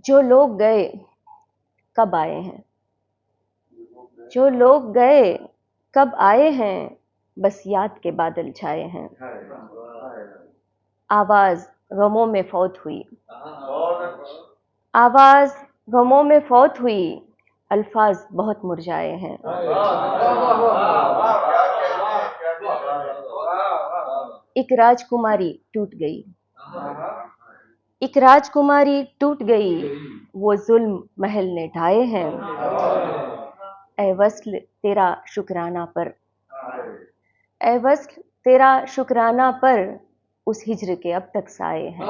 جو لوگ گئے کب آئے ہیں، جو لوگ گئے کب آئے ہیں، بس یاد کے بادل چھائے ہیں۔ آواز غموں میں فوت ہوئی، آواز غموں میں فوت ہوئی، الفاظ بہت مرجھائے ہیں۔ ایک راجکماری ٹوٹ گئی، ایک راجکماری ٹوٹ گئی، وہ ظلم محل نے ڈھائے ہیں۔ اے وصل تیرا شکرانہ پر، اے وصل تیرا شکرانہ پر، اس ہجر کے اب تک سائے ہیں۔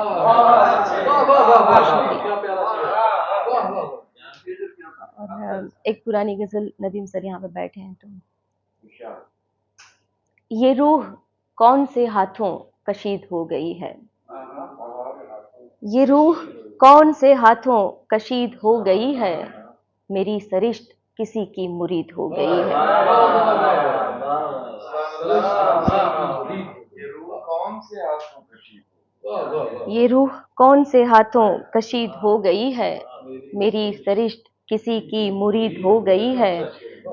اور ایک پرانی غزل، ندیم سر یہاں پہ بیٹھے ہیں تو یہ روح کون سے ہاتھوں کشید ہو گئی ہے، یہ روح کون سے ہاتھوں کشید ہو گئی ہے، میری سرشت کسی کی مرید ہو گئی ہے۔ یہ روح کون سے ہاتھوں کشید ہو گئی ہے، میری سرشت کسی کی مرید ہو گئی ہے،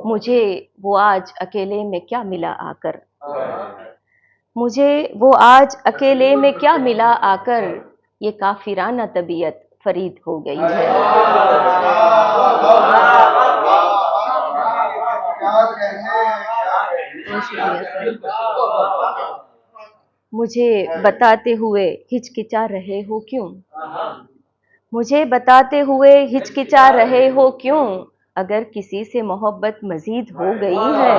مجھے وہ آج اکیلے میں کیا ملا آ کر، مجھے وہ آج اکیلے میں کیا ملا آ کر، یہ کافرانہ طبیعت فرید ہو گئی ہے۔ مجھے بتاتے ہوئے ہچکچا رہے ہو کیوں، مجھے بتاتے ہوئے ہچکچا رہے ہو کیوں، اگر کسی سے محبت مزید ہو گئی ہے،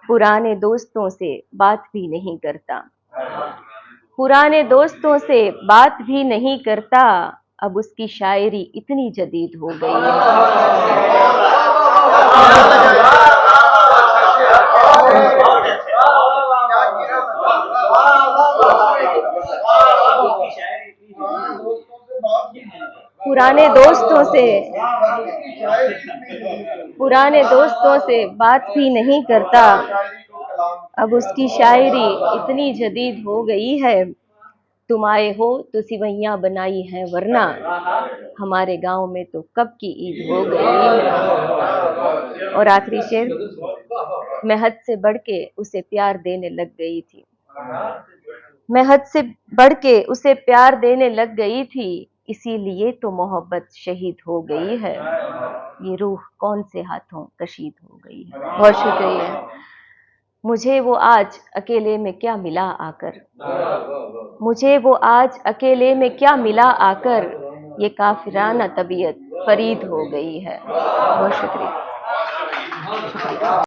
پرانے دوستوں سے بات بھی نہیں کرتا، پرانے دوستوں سے بات بھی نہیں کرتا، اب اس کی شاعری اتنی جدید ہو گئی ہے۔ پرانے دوستوں سے بات بھی نہیں کرتا، اب اس کی شاعری اتنی جدید ہو گئی ہے، تم آئے ہو تو سوئیاں بنائی ہیں ورنہ ہمارے گاؤں میں تو کب کی عید ہو گئی ہے۔ اور آخری شعر، میں حد سے بڑھ کے اسے پیار دینے لگ گئی تھی، میں حد سے بڑھ کے اسے پیار دینے لگ گئی تھی، اسی لیے تو محبت شہید ہو گئی ہے، یہ روح کون سے ہاتھوں کشید ہو گئی ہے۔ بہت شکریہ۔ مجھے وہ آج اکیلے میں کیا ملا آ کر، مجھے وہ آج اکیلے میں کیا ملا آ کر، یہ کافرانہ طبیعت فرید ہو گئی ہے۔ بہت شکریہ۔